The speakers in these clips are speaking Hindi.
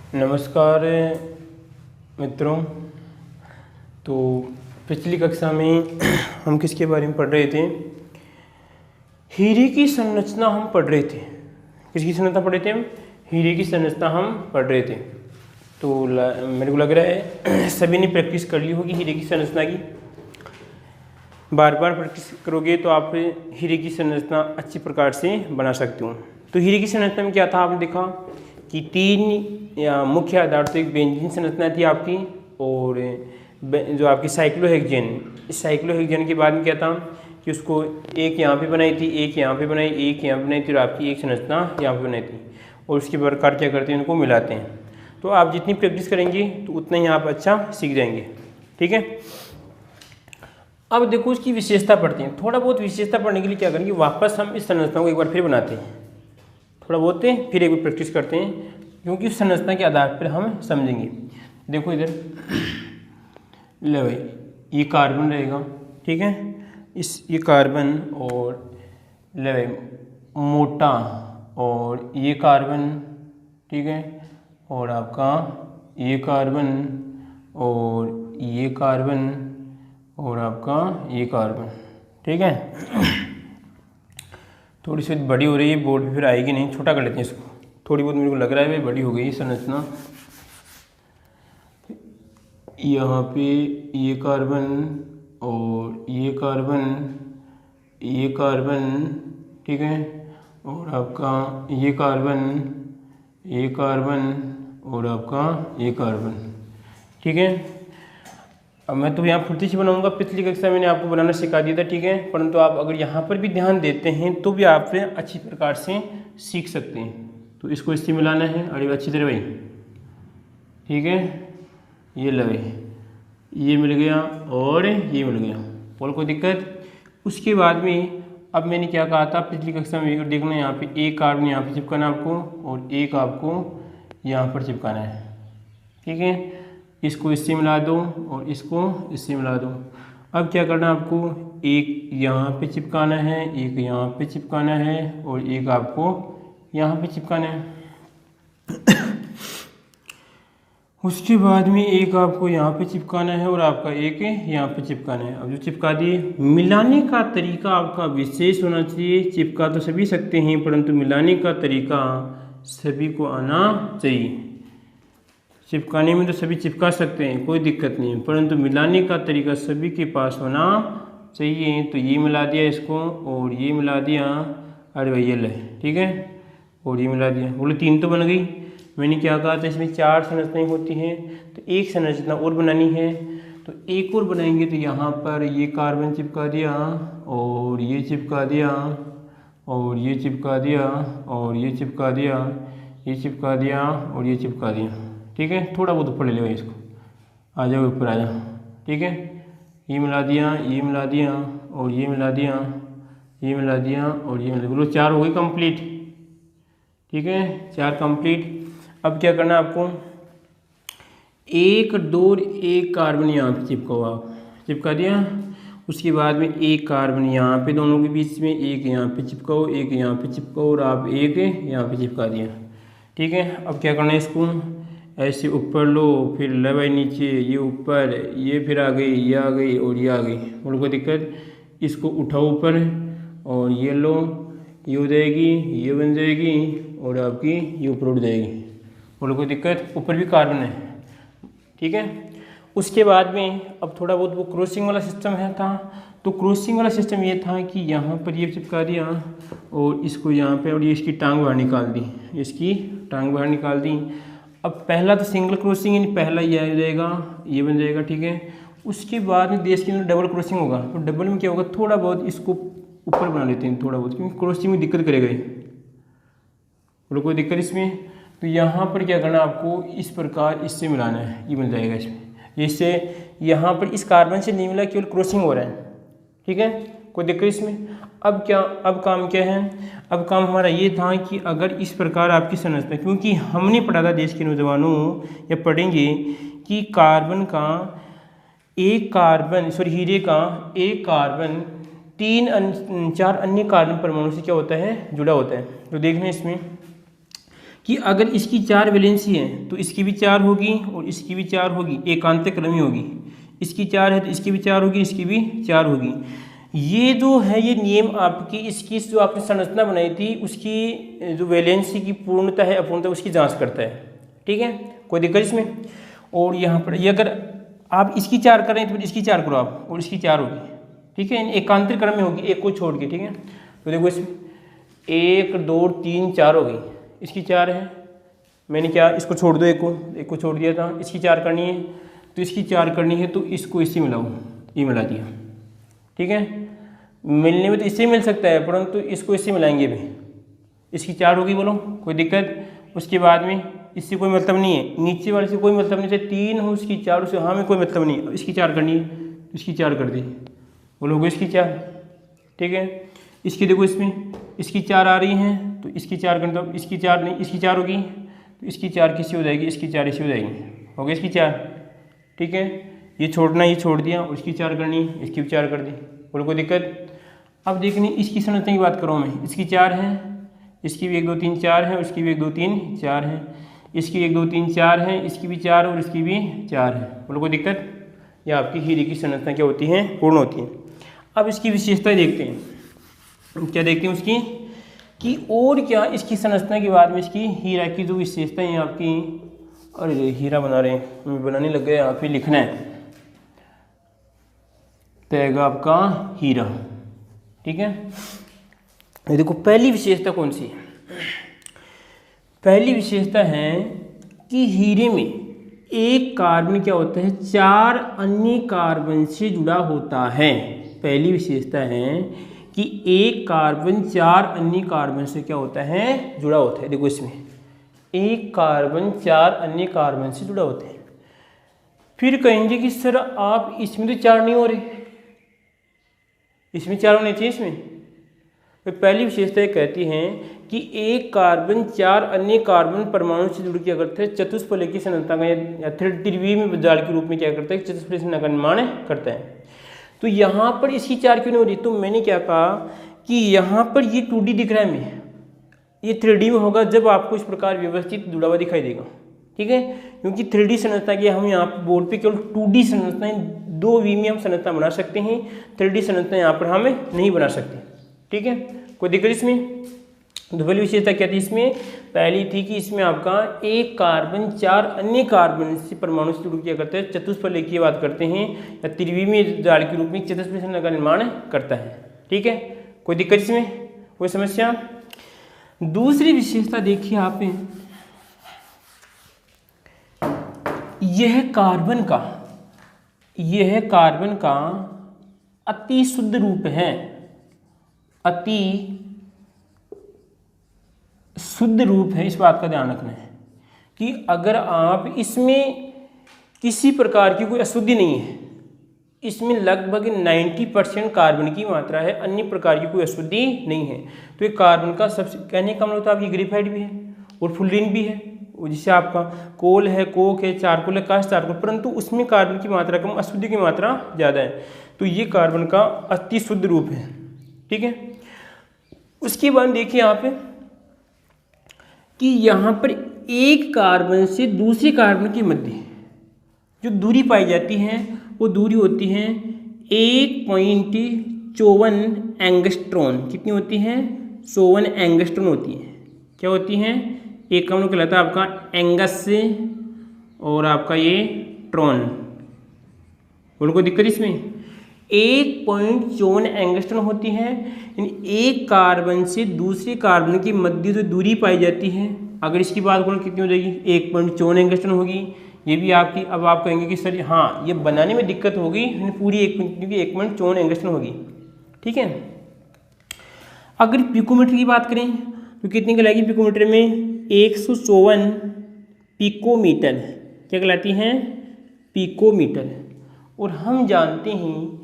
नमस्कार मित्रों। तो पिछली कक्षा में हम किसके बारे में पढ़ रहे थे? हीरे की संरचना हम पढ़ रहे थे। किसकी संरचना पढ़ रहे थे हम? हीरे की संरचना हम पढ़ रहे थे। तो मेरे को लग रहा है सभी ने प्रैक्टिस कर ली होगी हीरे की संरचना की। बार बार प्रैक्टिस करोगे तो आप हीरे की संरचना अच्छी प्रकार से बना सकते हो। तो हीरे की संरचना में क्या था, आपने देखा कि तीन या मुख्य आधार तो एक बेंजीन संरचना थी आपकी, और जो आपकी साइक्लोहेक्सेन, इस साइक्लोहेक्सेन के बाद में क्या था कि उसको एक यहाँ पे बनाई थी, एक यहाँ पे बनाई, एक यहाँ पे बनाई थी, और आपकी एक संरचना यहाँ पे बनाई थी। और उसके प्रकार क्या करते हैं, उनको मिलाते हैं। तो आप जितनी प्रैक्टिस करेंगे तो उतना ही आप अच्छा सीख जाएंगे। ठीक है। अब देखो उसकी विशेषता पढ़ते हैं। थोड़ा बहुत विशेषता पढ़ने के लिए क्या करेंगे, वापस हम इस संरचना को एक बार फिर बनाते हैं, थोड़ा बहुत फिर एक बार प्रैक्टिस करते हैं, क्योंकि उस संरचना के आधार पर हम समझेंगे। देखो इधर ले भाई, ये कार्बन रहेगा, ठीक है, ये कार्बन, और ले भाई मोटा, और ये कार्बन, ठीक है, और आपका ये कार्बन, और ये कार्बन, और आपका ये कार्बन। ठीक है। थोड़ी सी बड़ी हो रही है बोर्ड पे, फिर आएगी नहीं, छोटा कर लेते हैं इसको। थोड़ी बहुत मेरे को लग रहा है भाई बड़ी हो गई संरचना। यहाँ पे ये कार्बन, और ये कार्बन, ये कार्बन, ठीक है, और आपका ये कार्बन, ये कार्बन, और आपका ये कार्बन। ठीक है। अब मैं तो यहाँ फुर्ती से बनाऊंगा, पिछली कक्षा मैंने आपको बनाना सिखा दिया था, ठीक है, परंतु आप अगर यहाँ पर भी ध्यान देते हैं तो भी आप अच्छी प्रकार से सीख सकते हैं। तो इसको इससे मिलाना है, अरे अच्छी तरह भाई, ठीक है, ये लगे, ये मिल गया और ये मिल गया, और कोई दिक्कत। उसके बाद में अब मैंने क्या कहा था पिछली कक्षा में, देखना यहाँ पे एक कार्बन यहाँ पे चिपकाना आपको, और एक आपको यहाँ पर चिपकाना है। ठीक है। इसको इससे मिला दो और इसको इससे मिला दो। अब क्या करना आपको, एक यहाँ पे चिपकाना है, एक यहाँ पे चिपकाना है, और एक आपको यहाँ पे चिपकाना है। उसके बाद में एक आपको यहाँ पे चिपकाना है, और आपका एक यहाँ पे चिपकाना है। अब जो चिपका दिए, मिलाने का तरीका आपका विशेष होना चाहिए। चिपका तो सभी सकते हैं, परंतु मिलाने का तरीका सभी को आना चाहिए। चिपकाने में तो सभी चिपका सकते हैं, कोई दिक्कत नहीं है, परंतु मिलाने का तरीका सभी के पास होना चाहिए। तो ये मिला दिया इसको, और ये मिला दिया, अरे भाई ये ले, ठीक है, और ये मिला दिया, बोले तीन तो बन गई। मैंने क्या कहा था, इसमें चार संरचनाएं होती हैं, तो एक संरचना और बनानी है। तो एक और बनाएंगे, तो यहाँ पर ये कार्बन चिपका दिया, और ये चिपका दिया, और ये चिपका दिया, और ये चिपका दिया, ये चिपका दिया, और ये चिपका दिया। ठीक है। थोड़ा बहुत ऊपर ले लेगा इसको, आ जाओ ऊपर आ जाओ। ठीक है। ये मिला दिया, ये मिला दिया, और ये मिला दिया, ये मिला दिया, और ये मिला, बोलो चार हो गई कंप्लीट। ठीक है, चार कंप्लीट। अब क्या करना आपको, एक डोर एक कार्बन यहाँ पे चिपकाओ, आप चिपका दिया। उसके बाद में एक कार्बन यहाँ पे दोनों के बीच में, एक यहाँ पे चिपकाओ, एक यहाँ पे चिपकाओ, और आप एक यहाँ पे चिपका दिया। ठीक है। अब क्या करना है, इसको ऐसे ऊपर लो, फिर ले भाई नीचे, ये ऊपर, ये फिर आ गई, ये आ गई, और ये आ गई, बोलो कोई दिक्कत। इसको उठाओ ऊपर, और ये लो, ये हो जाएगी, ये बन जाएगी, और आपकी ये ऊपर उठ जाएगी, बोलो कोई दिक्कत। ऊपर भी कार्बन है। ठीक है। उसके बाद में अब थोड़ा बहुत वो क्रॉसिंग वाला सिस्टम है था। तो क्रॉसिंग वाला सिस्टम ये था कि यहाँ पर ये चिपका दिया, और इसको यहाँ पे, और ये इसकी टांग बाहर निकाल दी, इसकी टांग बाहर निकाल दी। अब पहला तो सिंगल क्रॉसिंग, यानी पहला ये आ जाएगा, ये बन जाएगा। ठीक है। उसके बाद में देश के अंदर डबल क्रॉसिंग होगा। तो डबल में क्या होगा, थोड़ा बहुत इसको ऊपर बना लेते हैं, थोड़ा बहुत, क्योंकि क्रॉसिंग में दिक्कत करेगा ये, बोलो कोई दिक्कत इसमें। तो यहाँ पर क्या करना आपको, इस प्रकार इससे मिलाना है, ये बन जाएगा इसमें। इससे यहाँ पर इस कार्बन से नहीं मिला, केवल क्रॉसिंग हो रहा है। ठीक है, कोई दिक्कत इसमें। अब क्या, अब काम क्या है, अब काम हमारा ये था कि अगर इस प्रकार आपकी संरचना, क्योंकि हमने पढ़ा था देश के नौजवानों, या पढ़ेंगे कि कार्बन का एक कार्बन, सॉरी हीरे का एक कार्बन चार अन्य कार्बन परमाणु से क्या होता है, जुड़ा होता है। तो देखना इसमें कि अगर इसकी 4 वैलेंसी है तो इसकी भी 4 होगी और इसकी भी 4 होगी, एकांतर क्रमी होगी। इसकी 4 है तो इसकी भी 4 होगी, इसकी भी 4 होगी। ये जो है ये नियम आपकी इसकी जो आपने संरचना बनाई थी उसकी जो वैलेंसी की पूर्णता है अपूर्णता उसकी जांच करता है। ठीक है, कोई दिक्कत इसमें। और यहाँ पर ये अगर आप इसकी 4 कर रहे हैं तो इसकी 4 करो आप और इसकी 4 होगी। ठीक है, एकांतर क्रम में होगी, एक को छोड़ के। ठीक है, तो देखो इसमें 1 2 3 4 हो गई, इसकी 4 है। मैंने क्या इसको छोड़ दो, एक को छोड़ दिया था, इसकी 4 करनी है तो इसकी 4 करनी है तो इसको इससे मिलाओ, ये मिला दिया। ठीक है, मिलने में तो इससे मिल सकता है परंतु इसको इससे मिलाएंगे भी, इसकी 4 होगी, बोलो कोई दिक्कत। उसके बाद में इससे कोई मतलब नहीं है, नीचे वाले से कोई मतलब नहीं, चाहे 3 हो उसकी 4 से हाँ में कोई मतलब नहीं है। इसकी 4 करनी है, इसकी 4 कर दी, बोलो इसकी 4। ठीक है, इसकी देखो इसमें इसकी 4 आ रही हैं तो इसकी 4 करनी, तो इसकी 4 नहीं इसकी 4 होगी तो इसकी 4 किसी हो जाएगी, इसकी 4 इसी हो जाएगी, हो गई इसकी 4। ठीक है, ये छोड़ना ये छोड़ दिया और इसकी 4 करनी, इसकी भी 4 कर दी, बोलो कोई दिक्कत। अब देखनी इसकी संरचना की बात करूँ मैं, इसकी 4 है, इसकी भी 1 2 3 4 है, उसकी भी 1 2 3 4 है, इसकी 1 2 3 4 है, इसकी भी 4 और इसकी भी 4 है, बोलो कोई दिक्कत। ये आपकी हीरे की संरचना क्या होती है, पूर्ण होती है। अब इसकी विशेषताएं देखते हैं, क्या देखते हैं उसकी कि और क्या इसकी संरचना के बाद में इसकी हीरा की जो विशेषताएं हैं आपकी। अरे हीरा बना रहे हैं, बनाने लग गए, यहाँ पे लिखना है तैगा आपका हीरा। ठीक है, ये देखो पहली विशेषता कौन सी है। पहली विशेषता है कि हीरे में एक कार्बन क्या होता है, 4 अन्य कार्बन से जुड़ा होता है। पहली विशेषता है कि एक कार्बन 4 अन्य कार्बन से क्या होता है, जुड़ा होता है। देखो इसमें एक कार्बन 4 अन्य कार्बन से जुड़ा होता है। फिर कहेंगे कि सर आप इसमें तो 4 नहीं हो रहे, इसमें 4 होने चाहिए इसमें। तो पहली विशेषता कहती है कि एक कार्बन 4 अन्य कार्बन परमाणु से जुड़ क्या करता है, चतुष्फलक की संरचना का या त्रिविमीय जाल के रूप में क्या करता है, चतुष्फलक संरचना का निर्माण करता है। तो यहाँ पर इसकी 4 क्यों नहीं हो रही, तो मैंने क्या कहा कि यहाँ पर ये 2D दिख रहा है हमें, ये 3D में होगा जब आपको इस प्रकार व्यवस्थित जुड़ा हुआ दिखाई देगा। ठीक है, क्योंकि 3D संरचना की हम यहाँ पर बोर्ड पे केवल 2D संरचनाएं 2 में हम संरचना बना सकते हैं, 3D संरचना यहाँ पर हम नहीं बना सकते। ठीक है, कोई दिक्कत इसमें। तो पहली विशेषता क्या थी इसमें, पहली थी कि इसमें आपका एक कार्बन 4 अन्य कार्बन से परमाणु से जुड़ क्या करता है, चतुष्फलक की बात करते हैं या त्रिविमीय जाल के रूप में चतुष्फलक संरचना का निर्माण करता है। ठीक है, कोई दिक्कत इसमें, कोई समस्या। दूसरी विशेषता देखिए आप, यह कार्बन का अति शुद्ध रूप है, अति शुद्ध रूप है। इस बात का ध्यान रखना है कि अगर आप इसमें किसी प्रकार की कोई अशुद्धि नहीं है, इसमें लगभग 90% कार्बन की मात्रा है, अन्य प्रकार की कोई अशुद्धि नहीं है, तो ये कार्बन का सबसे कहने का मतलब होता है, ये ग्रेफाइट भी है और फुलरीन भी है, जिससे आपका कोल है, कोक है, चारकोल है, कास्ट चारकोल, परंतु उसमें कार्बन की मात्रा कम, अशुद्धि की मात्रा ज़्यादा है। तो ये कार्बन का अति शुद्ध रूप है। ठीक है, उसके बाद देखिए आप कि यहाँ पर एक कार्बन से दूसरे कार्बन के मध्य जो दूरी पाई जाती है वो दूरी होती है 1.54 एंगस्ट्रॉन। कितनी होती है, 54 एंगस्ट्रॉन होती है। क्या होती है, एक का मतलब कहलाता है आपका एंगस से और आपका ये ट्रॉन, बोलो कोई दिक्कत इसमें। 1.54 एंगस्ट्रॉन होती है, यानी एक कार्बन से दूसरे कार्बन की मध्य जो दूरी पाई जाती है, अगर इसकी बात करूँ कितनी हो जाएगी, 1.54 एंगस्ट्रॉन होगी। ये भी आपकी, अब आप कहेंगे कि सर हाँ ये बनाने में दिक्कत होगी, पूरी 1.54 एंगस्ट्रॉन होगी। ठीक है, अगर पिकोमीटर की बात करें तो कितनी कहलाएगी पिकोमीटर में, 154 पिकोमीटर। क्या कहलाती हैं, पिकोमीटर। और हम जानते हैं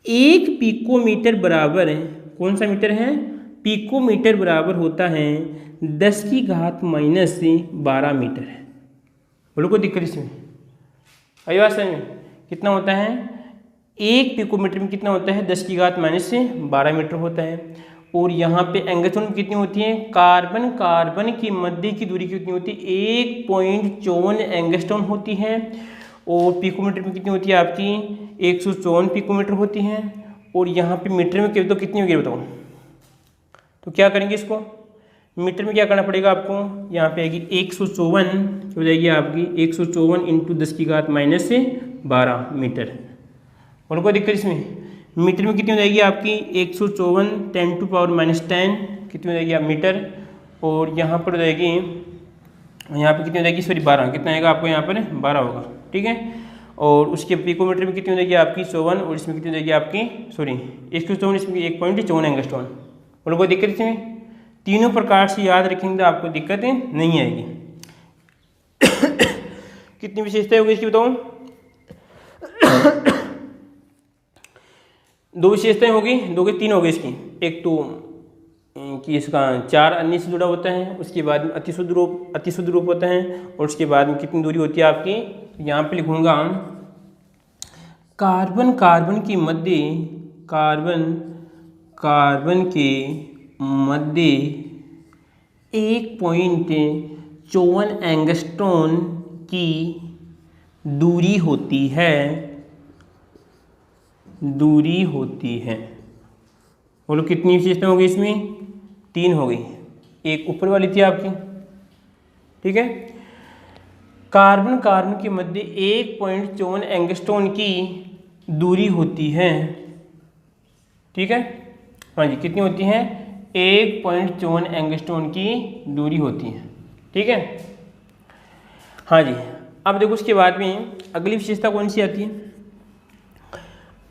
1 पिकोमीटर बराबर है, कौन सा मीटर है, पिकोमीटर बराबर होता है 10⁻⁻12 मीटर है। बोलो कोई दिक्कत इसमें, आई बात समझ में। कितना होता है, 1 पिकोमीटर में कितना होता है, 10⁻12 मीटर होता है। और यहाँ पे एंगस्ट्रॉन कितनी होती है, कार्बन कार्बन की मध्य की दूरी कितनी होती है, 1.54 एंगस्ट्रॉन होती है। और पिकोमीटर में कितनी होती है आपकी, 154 पिकोमीटर होती है। और यहाँ पे मीटर में तो कितनी होगी बताओ। तो क्या करेंगे इसको, मीटर में क्या करना पड़ेगा आपको, यहाँ पे आएगी 154 हो जाएगी आपकी 154 इंटू 10⁻⁻12 मीटर। और कोई दिक्कत इसमें, मीटर में कितनी हो जाएगी आपकी 154 10⁻10 कितनी हो जाएगी आप मीटर। और यहाँ पर हो जाएगी, यहाँ पे कितनी हो जाएगी सॉरी 12, कितना आएगा आपको यहाँ पर 12 होगा, ठीक है। और उसके पिकोमीटर में कितनी हो जाएगी आपकी 54 और इसमें कितनी हो जाएगी आपकी सॉरी 154, इसमें 1.54 एंगस्ट्रॉन। और कोई दिक्कत इसमें, तीनों प्रकार से याद रखेंगे तो आपको दिक्कतें नहीं आएगी। कितनी विशेषताएं होगी इसकी बताओ, 2 विशेषताएं होगी, 2 के 3 होगी इसकी। एक तो कि इसका 4 अन्य से जुड़ा होता है, उसके बाद में अतिशुद्ध रूप होता है, और उसके बाद में कितनी दूरी होती है आपकी, यहाँ पे लिखूंगा कार्बन कार्बन के मध्य, कार्बन कार्बन के मध्य 1.54 एंगस्ट्रॉन की दूरी होती है, दूरी होती है। बोलो कितनी विशेषता होगी इसमें, 3 हो गई, एक ऊपर वाली थी आपकी, ठीक है। कार्बन कार्बन के मध्य 1.54 एंगस्ट्रॉन की दूरी होती है, ठीक है। हाँ जी, कितनी होती है, 1.54 एंगस्ट्रॉन की दूरी होती है, ठीक है। हाँ जी, अब देखो उसके बाद में अगली विशेषता कौन सी आती है।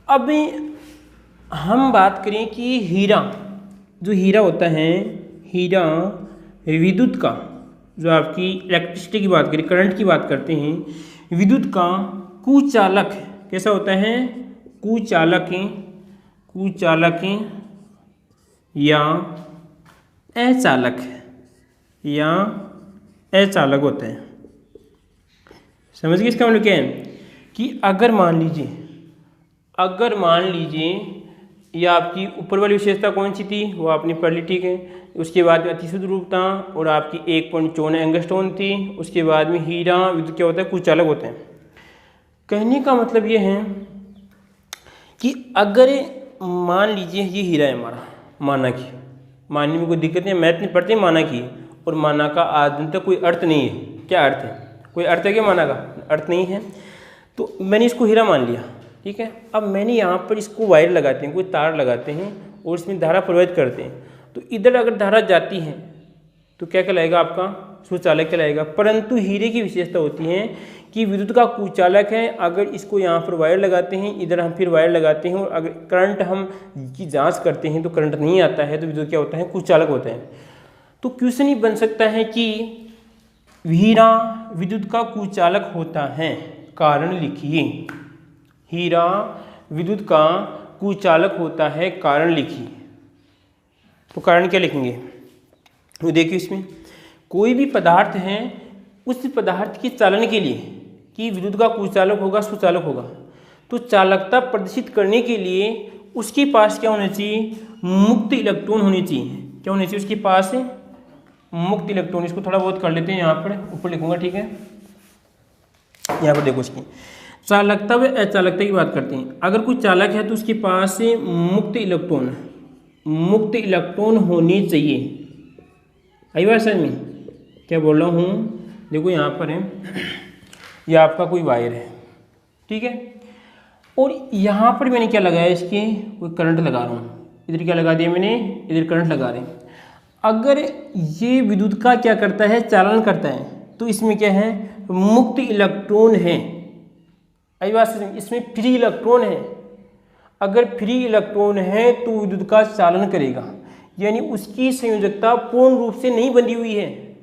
अब हम बात करें कि हीरा, जो हीरा होता है, हीरा विद्युत का, जो आपकी इलेक्ट्रिसिटी की बात करें, करंट की बात करते हैं, विद्युत का कुचालक कैसा होता है, कुचालक या अचालक होता है। समझ गए इसका मतलब क्या है, कि अगर मान लीजिए ये आपकी ऊपर वाली विशेषता कौन सी थी, वो आपने पढ़ ली, ठीक है। उसके बाद में अतिशुद्ध रूपता और आपकी 1.54 एंगस्ट्रॉन थी। उसके बाद में हीरा विद्युत क्या होता है, कुचालक होते हैं। कहने का मतलब ये है कि अगर मान लीजिए ये हीरा है हमारा, माना की, मानने में कोई दिक्कत नहीं, मैथ नहीं पढ़ते माना की, और माना का आदि तक कोई अर्थ नहीं है। क्या अर्थ है, कोई अर्थ है क्या माना का, अर्थ नहीं है। तो मैंने इसको हीरा मान लिया, ठीक है। अब मैंने यहाँ पर इसको वायर लगाते हैं, कोई तार लगाते हैं और इसमें धारा प्रवाहित करते हैं। तो इधर अगर धारा जाती है तो क्या कहलाएगा, आपका सुचालक कहलाएगा। परंतु हीरे की विशेषता होती है कि विद्युत का कुचालक है। अगर इसको यहाँ पर वायर लगाते हैं, इधर हम फिर वायर लगाते हैं, और अगर करंट हम की जांच करते हैं तो करंट नहीं आता है, तो विद्युत क्या होता है, कुचालक होता है। तो क्वेश्चन ही बन सकता है कि हीरा विद्युत का कुचालक होता है, कारण लिखिए। हीरा विद्युत का कुचालक होता है, कारण लिखिए। तो कारण क्या लिखेंगे, तो देखिए इसमें कोई भी पदार्थ है, उस पदार्थ के चालन के लिए कि विद्युत का कुचालक होगा, सुचालक होगा, तो चालकता प्रदर्शित करने के लिए उसके पास क्या होना चाहिए, मुक्त इलेक्ट्रॉन होने चाहिए। क्या होने चाहिए उसके पास, मुक्त इलेक्ट्रॉन। इसको थोड़ा बहुत कर लेते हैं, यहाँ पर ऊपर लिखूंगा, ठीक है। यहाँ पर देखो इसकी चालकता व अचालकता की बात करते हैं। अगर कोई चालक है तो उसके पास मुक्त इलेक्ट्रॉन होने चाहिए। आई बात समझ में, क्या बोल रहा हूँ। देखो यहाँ पर है, यह आपका कोई वायर है, ठीक है। और यहाँ पर मैंने क्या लगाया, इसके कोई करंट लगा रहा हूँ। इधर क्या लगा दिया मैंने, इधर करंट लगा रहे हैं। अगर ये विद्युत का क्या करता है, चालन करता है, तो इसमें क्या है, मुक्त इलेक्ट्रॉन है। आई बात, इसमें फ्री इलेक्ट्रॉन है। अगर फ्री इलेक्ट्रॉन है तो विद्युत का चालन करेगा, यानी उसकी संयोजकता पूर्ण रूप से नहीं बंधी हुई है।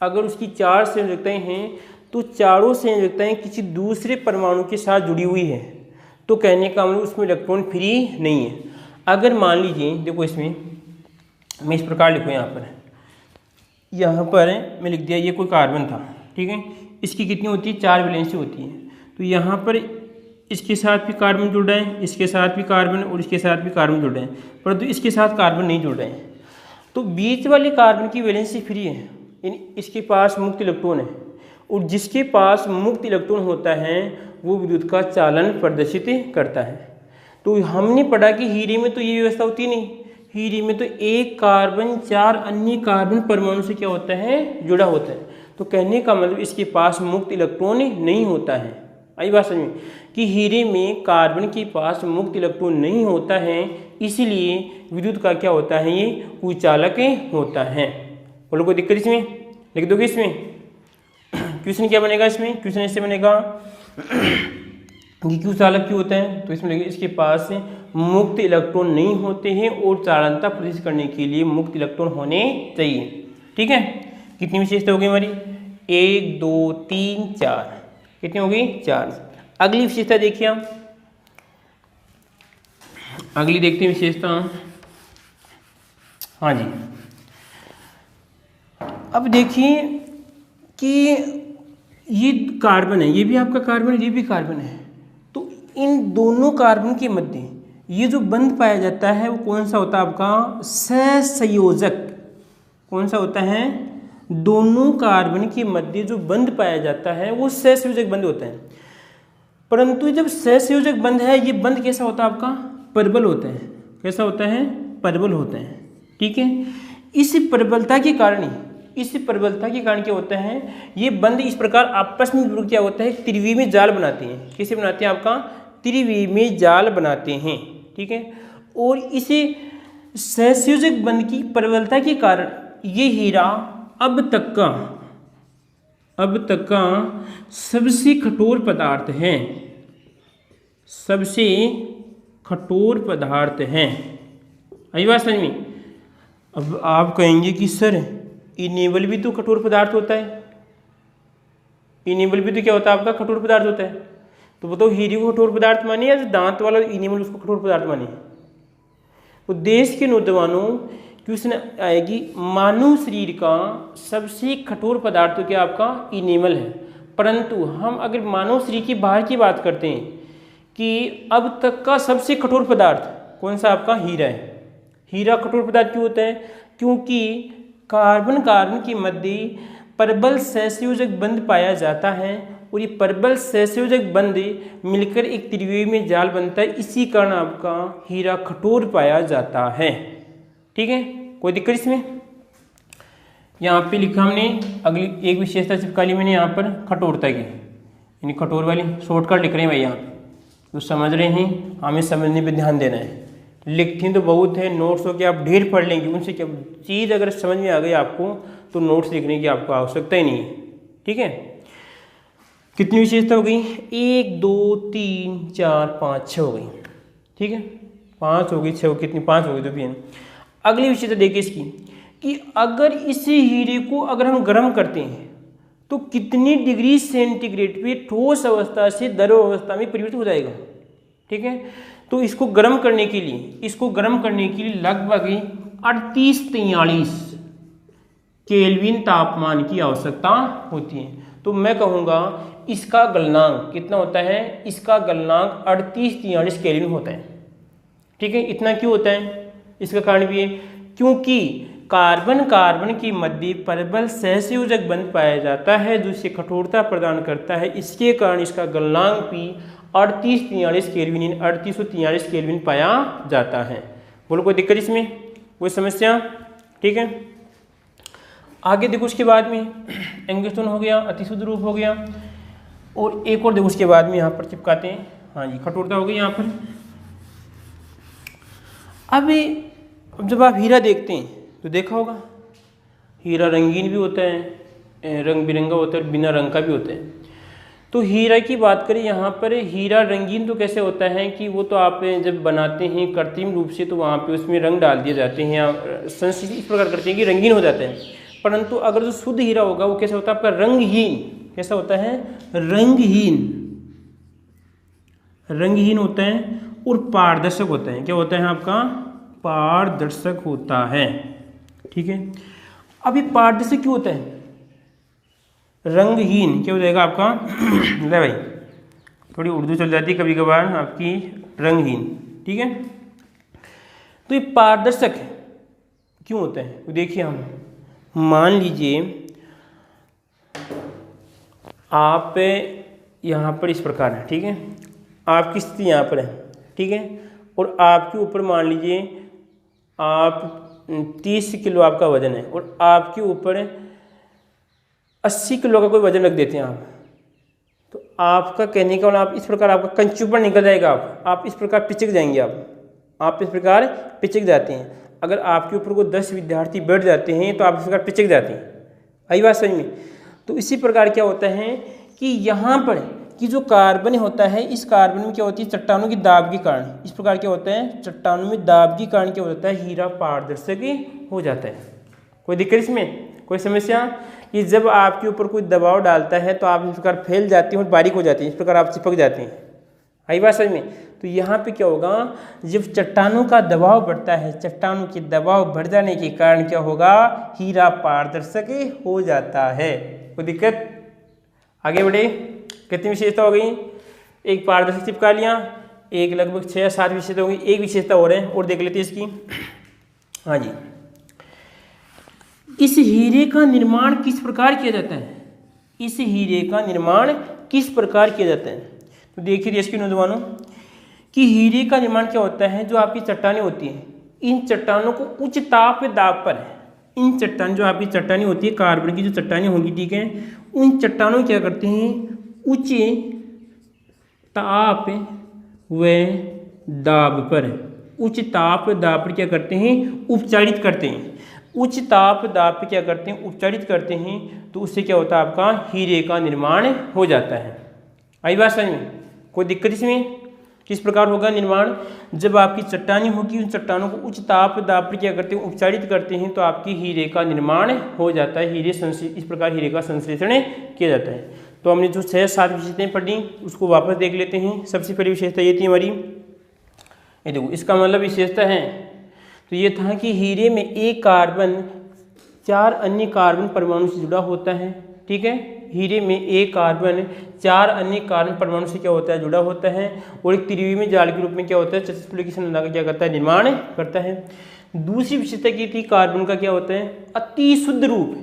अगर उसकी 4 संयोजकताएं हैं तो चारों संयोजकताएं किसी दूसरे परमाणु के साथ जुड़ी हुई है, तो कहने का मतलब उसमें इलेक्ट्रॉन फ्री नहीं है। अगर मान लीजिए, देखो इसमें मैं इस प्रकार लिखूँ, यहाँ पर मैं लिख दिया, ये कोई कार्बन था, ठीक है। इसकी कितनी होती है, 4 वैलेंसी होती है। तो यहाँ पर इसके साथ भी कार्बन जुड़ रहे हैं, इसके साथ भी कार्बन और इसके साथ भी कार्बन जुड़ रहे हैं, परंतु इसके साथ कार्बन नहीं जुड़ रहे हैं। तो बीच वाले कार्बन की वैलेंसी फ्री है, यानी इसके पास मुक्त इलेक्ट्रॉन है, और जिसके पास मुक्त इलेक्ट्रॉन होता है वो विद्युत का चालन प्रदर्शित करता है। तो हमने पढ़ा कि हीरे में तो ये व्यवस्था होती नहीं, हीरे में तो एक कार्बन 4 अन्य कार्बन परमाणु से क्या होता है, जुड़ा होता है। तो कहने का मतलब इसके पास मुक्त इलेक्ट्रॉन नहीं होता है। आई बात समझ में कि हीरे में कार्बन के पास मुक्त इलेक्ट्रॉन नहीं होता है, इसलिए विद्युत का क्या होता है, ये कुचालक होता है। बोलो कोई दिक्कत इसमें? लिख दोगे इसमें? क्वेश्चन क्या बनेगा इसमें? क्वेश्चन ऐसे बनेगा कि कुचालक क्यों होता है, तो इसमें लिखिए इसके पास मुक्त इलेक्ट्रॉन नहीं होते हैं और चालनता प्रदर्शित करने के लिए मुक्त इलेक्ट्रॉन होने चाहिए। ठीक है, कितनी विशेषता हो गई हमारी? 1 2 3 4, कितनी हो गई? 4। अगली विशेषता देखिए आप, अगली देखते हैं विशेषता। हाँ जी, अब देखिए कि ये कार्बन है, ये भी आपका कार्बन है, ये भी कार्बन है। तो इन दोनों कार्बन के मध्य ये जो बंध पाया जाता है वो कौन सा होता है आपका? सहसंयोजक। कौन सा होता है? दोनों कार्बन के मध्य जो बंध पाया जाता है वो सहसंयोजक बंध होता है। परंतु जब सहसंयोजक बंध है, ये बंध कैसा होता है आपका? परबल होता है। कैसा होता है? परबल होता है। ठीक है, इस प्रबलता के कारण क्या होता है, ये बंध इस प्रकार आपस में क्या होता है, त्रिविमीय जाल बनाते हैं। कैसे बनाते हैं आपका? त्रिविमीय जाल बनाते हैं। ठीक है, और इसे सहसंयोजक बंध की प्रबलता के कारण ये हीरा अब तक का सबसे कठोर पदार्थ है, सबसे कठोर पदार्थ है। आई बात समझ में? अब आप कहेंगे कि सर इनेबल भी तो कठोर पदार्थ होता है, इनेबल भी तो क्या होता है आपका? कठोर पदार्थ होता है। तो बताओ हीरे को कठोर पदार्थ माने या दांत वाला इनेबल उसको कठोर पदार्थ माने? तो देश के नौजवानों क्वेश्चन आएगी, मानव शरीर का सबसे कठोर पदार्थ तो क्या आपका? इनेमल है। परंतु हम अगर मानव शरीर की बाहर की बात करते हैं कि अब तक का सबसे कठोर पदार्थ कौन सा आपका? हीरा है। हीरा कठोर पदार्थ क्यों होता है? क्योंकि कार्बन के मध्य परबल सहसंयोजक बंध पाया जाता है, और ये परबल सहसंयोजक बंध मिलकर एक त्रिविमीय जाल बनता है। इसी कारण आपका हीरा कठोर पाया जाता है। ठीक है, कोई दिक्कत इसमें? यहाँ पे लिखा हमने, अगली एक विशेषता चिपका ली मैंने यहाँ पर कठोरता की, यानी कठोर वाली शॉर्टकट लिख रहे हैं भाई। यहाँ तो समझ रहे हैं, हमें समझने पे ध्यान देना है। लिखती तो बहुत है, नोट्स हो के आप ढेर पढ़ लेंगे, उनसे क्या चीज़ अगर समझ में आ गई आपको तो नोट्स लिखने की आपको आवश्यकता ही नहीं है। ठीक है, कितनी विशेषता हो गई? 1 2 3 4 5 6 हो गई। ठीक है, 5 हो गई, 6 कितनी? 5 हो गई तो भी है। अगली विशेषता देखिए इसकी कि अगर इसी हीरे को अगर हम गर्म करते हैं तो कितनी डिग्री सेंटीग्रेड पे ठोस अवस्था से द्रव अवस्था में परिवर्तित हो जाएगा। ठीक है, तो इसको गर्म करने के लिए लगभग 38-43 केल्विन तापमान की आवश्यकता होती है। तो मैं कहूँगा इसका गलनांक कितना होता है? इसका गलनांक 38-43 केल्विन होता है। ठीक है, इतना क्यों होता है? इसका कारण भी है क्योंकि कार्बन के मध्य परबल सहसंयोजक बंध पाया जाता है जो इसे कठोरता प्रदान करता है। इसके कारण इसका गलनांक भी 38-43 केल्विन 3843 केल्विन पाया जाता है। बोलो कोई दिक्कत इसमें? कोई समस्या? ठीक है, आगे देखो उसके बाद में एंगस्ट्रॉन हो गया, अतिशुद्ध रूप हो गया, और एक और देखो उसके बाद में यहाँ पर चिपकाते हैं। हाँ जी, कठोरता हो गई यहाँ पर। अब जब आप हीरा देखते हैं तो देखा होगा हीरा रंगीन भी होता है, रंग बिरंगा होता है, बिना रंग का भी होता है। तो हीरा की बात करें यहाँ पर, हीरा रंगीन तो कैसे होता है कि वो तो आप जब बनाते हैं कृत्रिम रूप से तो वहाँ पे उसमें रंग डाल दिए जाते हैं या संस्कृति इस प्रकार करते हैं कि रंगीन हो जाता है। परंतु अगर जो शुद्ध हीरा होगा वो कैसा होता है आपका? रंगहीन। कैसा होता है? रंगहीन होता है और पारदर्शक होता है। क्या होता है आपका? पारदर्शक होता है। ठीक है, अब ये पारदर्शक क्यों होता है? रंगहीन क्या हो जाएगा आपका? ले भाई, थोड़ी उर्दू चल जाती है कभी कभार आपकी, रंगहीन। ठीक है, तो ये पारदर्शक क्यों होता है? तो देखिए, हम मान लीजिए आप यहाँ पर इस प्रकार है, ठीक है, आपकी स्थिति यहाँ पर है, ठीक है, और आपके ऊपर मान लीजिए आप 30 किलो आपका वजन है और आपके ऊपर 80 किलो का कोई वजन रख देते हैं आप, तो आपका कहने का आप इस प्रकार आपका कंचे ऊपर निकल जाएगा, आप इस प्रकार पिचक जाएंगे, आप इस प्रकार पिचक जाते हैं। अगर आपके ऊपर कोई 10 विद्यार्थी बैठ जाते हैं तो आप इस प्रकार पिचक जाते हैं। आई बात समझ में? तो इसी प्रकार क्या होता है कि यहाँ पर कि जो कार्बन होता है, इस कार्बन में क्या होती है, चट्टानों की दाब के कारण इस प्रकार क्या होता है, चट्टानों में दाब के कारण क्या होता है, हीरा पारदर्शक हो जाता है। कोई दिक्कत इसमें, कोई समस्या? कि जब आपके ऊपर कोई दबाव डालता है तो आप इस प्रकार फैल जाते हैं और बारीक हो जाते हैं, इस प्रकार आप चिपक जाते हैं। आई बात समझ में? तो यहाँ पे क्या होगा, जब चट्टानों का दबाव बढ़ता है, चट्टानों के दबाव बढ़ जाने के कारण क्या होगा, हीरा पारदर्शक हो जाता है। कोई दिक्कत? आगे बढ़े। कितनी विशेषता हो गई? एक पारदर्शक चिपका लिया, एक लगभग 6 या 7 विशेषता होगी, एक विशेषता और है और देख लेते हैं इसकी। हाँ जी, इस हीरे का निर्माण किस प्रकार किया जाता है? इस हीरे का निर्माण किस प्रकार किया जाता है? तो देखिए इसके नौजवानों कि हीरे का निर्माण क्या होता है, जो आपकी चट्टानें होती हैं, इन चट्टानों को उच्च ताप दाब पर, इन चट्टान जो आपकी चट्टानें होती है, कार्बन की जो चट्टानें होंगी, ठीक है, उन चट्टानों क्या करते हैं, उच्च ताप व दाब पर, उच्च ताप दाब पर क्या करते हैं, उपचारित करते हैं। उच्च ताप दाब पे क्या करते हैं, उपचारित करते हैं, तो उससे क्या होता है, आपका हीरे का निर्माण हो जाता है। आई बात समझ में? कोई दिक्कत इसमें? किस प्रकार होगा निर्माण? जब आपकी चट्टानें होगी, उन चट्टानों को उच्च ताप दाब पर क्या करते हैं, उपचारित करते हैं, तो आपकी हीरे का निर्माण हो जाता है। इस प्रकार हीरे का संश्लेषण किया जाता है। तो हमने जो 6-7 विशेषताएं पढ़ी उसको वापस देख लेते हैं। सबसे पहली विशेषता ये थी हमारी, ये देखो इसका मतलब विशेषता है तो ये था कि हीरे में एक कार्बन 4 अन्य कार्बन परमाणु से जुड़ा होता है। ठीक है, हीरे में एक कार्बन 4 अन्य कार्बन परमाणु से क्या होता है, जुड़ा होता है, और एक त्रिविमीय जाल के रूप में क्या होता है, चतुष्फलक की संरचना का क्या करता है, निर्माण करता है। दूसरी विशेषता की थी कार्बन का क्या होता है, अति शुद्ध रूप।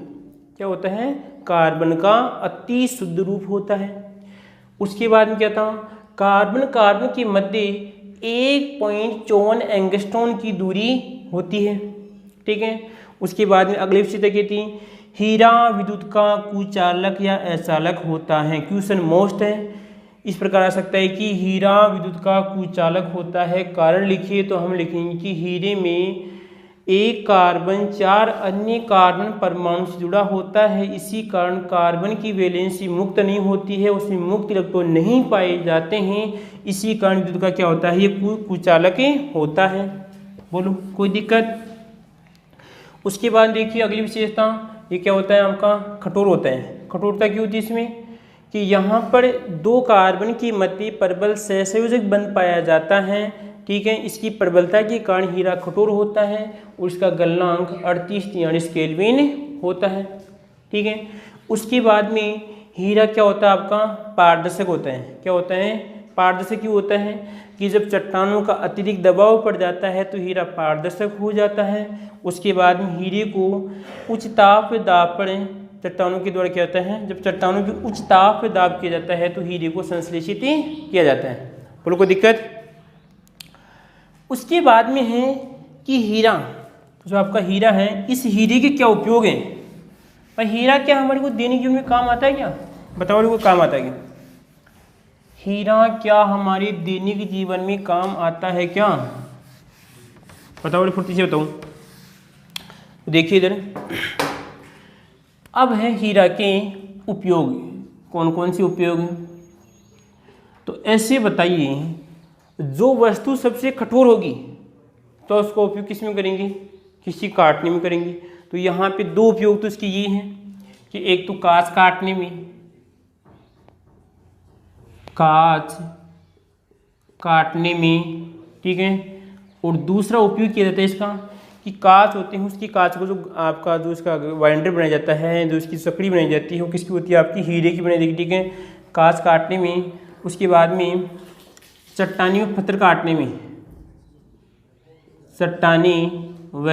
क्या होता है, कार्बन का अति शुद्ध रूप होता है। उसके बाद में क्या था, कार्बन कार्बन के मध्य 1.54 एंगस्ट्रॉन की दूरी होती है। ठीक है, उसके बाद में अगली विशेषता की थी, हीरा विद्युत का कुचालक या अचालक होता है। क्वेश्चन मोस्ट है, इस प्रकार आ सकता है कि हीरा विद्युत का कुचालक होता है। कारण लिखिए तो हम लिखेंगे कि हीरे में एक कार्बन 4 अन्य कार्बन परमाणु से जुड़ा होता है, इसी कारण कार्बन की वैलेंसी मुक्त नहीं होती है, उसमें मुक्त इलेक्ट्रॉन नहीं पाए जाते हैं, इसी कारण विद्युत का क्या होता है, ये कुचालक होता है। बोलो कोई दिक्कत? उसके बाद देखिए अगली विशेषता, ये क्या होता है, आपका कठोर होता है। कठोरता क्यों होती है इसमें, कि यहाँ पर 2 कार्बन की मध्य प्रबल सहसंयोजक बंध पाया जाता है। ठीक है, इसकी प्रबलता के कारण हीरा कठोर होता है और इसका गलनांक 3843 केल्विन होता है। ठीक है, उसके बाद में हीरा क्या होता है, आपका पारदर्शक होता है। क्या होता है, पारदर्शक क्यों होता है, कि जब चट्टानों का अतिरिक्त दबाव पड़ जाता है तो हीरा पारदर्शक हो जाता है। उसके बाद में हीरे को उच्च ताप दाब पर चट्टानों के द्वारा क्या होता है, जब चट्टानों की उच्च ताप दाब किया जाता है तो हीरे को संश्लेषित किया जाता है। बोलो कोई दिक्कत? उसके बाद में है कि हीरा, जो आपका हीरा है, इस हीरे के क्या उपयोग हैं। भाई हीरा क्या हमारे को दैनिक जीवन में काम आता है क्या? बताओ को काम आता है क्या? हीरा क्या हमारे दैनिक जीवन में काम आता है क्या? बताओ फुर्ती से बताऊँ। देखिए इधर, अब है हीरा के उपयोग, कौन कौन से उपयोग हैं। तो ऐसे बताइए, जो वस्तु सबसे कठोर होगी तो उसका उपयोग किस में करेंगे, किसी काटने में करेंगे। तो यहाँ पे 2 उपयोग तो इसके ये हैं कि एक तो कांच काटने में, कांच काटने में, ठीक है, और दूसरा उपयोग किया जाता है इसका कि कांच होते हैं, उसकी कांच को जो आपका जो इसका वाइंडर बनाया जाता है, जो इसकी सकड़ी बनाई जाती है, वो किसकी होती है, आपकी हीरे की बनाई जाती है। ठीक है, कांच काटने में उसके बाद में चट्टानी व पत्थर काटने में, चट्टानी व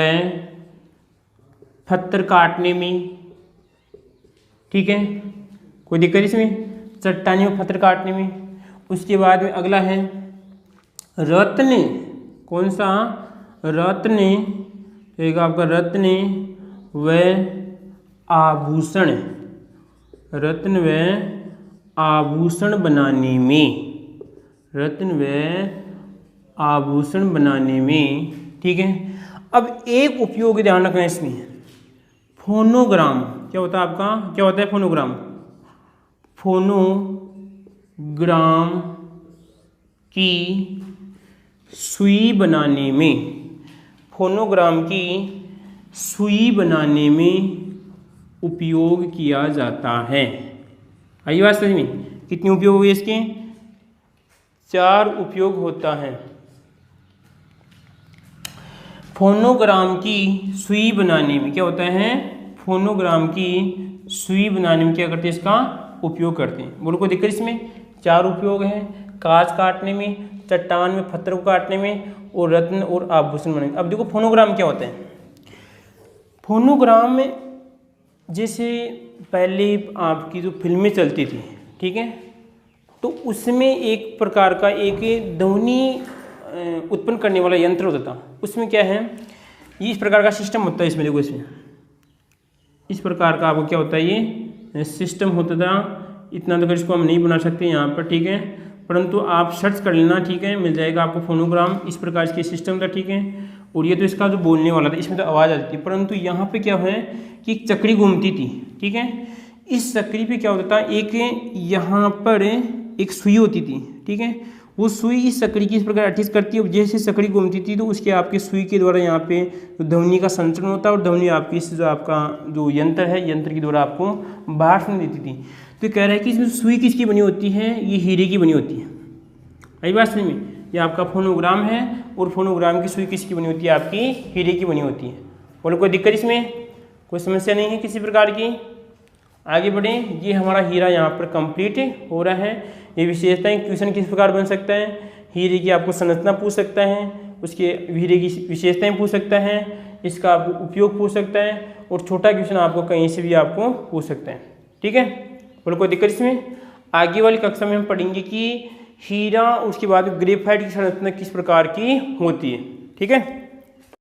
पत्थर काटने में, ठीक है, कोई दिक्कत इसमें, चट्टानी व पत्थर काटने में। उसके बाद में अगला है रत्न, कौन सा, रत्न, एक आपका रत्न व आभूषण, रत्न व आभूषण बनाने में, रत्न व आभूषण बनाने में, ठीक है। अब एक उपयोग ध्यान रखना इसमें, फोनोग्राम, क्या होता है आपका, क्या होता है फोनोग्राम, फोनोग्राम की सुई बनाने में, फोनोग्राम की सुई बनाने में उपयोग किया जाता है। आइए बात समझ में, कितने उपयोग हुए इसके, 4 उपयोग होता है। फोनोग्राम की सुई बनाने में क्या होता है, फोनोग्राम की सुई बनाने में क्या करते हैं, इसका उपयोग करते हैं। बोलो कोई दिक्कत इसमें, 4 उपयोग हैं, कांच काटने में, चट्टान में पत्थर को काटने में, और रत्न और आभूषण बनाने में। अब देखो फोनोग्राम क्या होता है। फोनोग्राम में जैसे पहले आपकी जो फिल्में चलती थी, ठीक है, तो उसमें एक प्रकार का एक ध्वनि उत्पन्न करने वाला यंत्र होता था। उसमें क्या है, ये इस प्रकार का सिस्टम होता है, इसमें देखो, इसमें इस प्रकार का आपको क्या होता है, ये सिस्टम होता था। इतना तो इसको हम नहीं बना सकते यहाँ पर, ठीक है, परंतु आप सर्च कर लेना, ठीक है, मिल जाएगा आपको फोनोग्राम, इस प्रकार के सिस्टम था, ठीक है। और ये तो इसका जो बोलने वाला था, इसमें तो आवाज़ आती थी, परंतु यहाँ पे क्या है कि एक चक्री घूमती थी, ठीक है। इस चक्री पे क्या होता था, एक यहाँ पर एक सुई होती थी, ठीक है, वो सुई इस चक्री की इस प्रकार अटैच करती है। जैसे चक्री घूमती थी तो उसके आपके सुई के द्वारा यहाँ पे ध्वनि का संचरण होता है, और ध्वनि आपकी इस जो आपका जो यंत्र है, यंत्र के द्वारा आपको बाहर सुन देती थी। तो कह रहा है कि इसमें सुई किसकी बनी होती है, ये हीरे की बनी होती है। आई बात समझ में, ये आपका फोनोग्राम है, और फोनोग्राम की सुई किसकी बनी होती है, आपकी हीरे की बनी होती है। बोलो कोई दिक्कत इसमें, कोई समस्या नहीं है किसी प्रकार की। आगे बढ़े, ये हमारा हीरा यहाँ पर कंप्लीट हो रहा है। ये विशेषताएं क्वेश्चन किस प्रकार बन सकता है, हीरे की आपको संरचना पूछ सकता है, उसके हीरे की विशेषताएं पूछ सकता है, इसका आपको उपयोग पूछ सकता है, और छोटा क्वेश्चन आपको कहीं से भी आपको पूछ सकता है, ठीक है। बोलो कोई दिक्कत इसमें। आगे वाली कक्षा में हम पढ़ेंगे कि हीरा, उसके बाद ग्रेफाइट की संरचना किस प्रकार की होती है, ठीक है।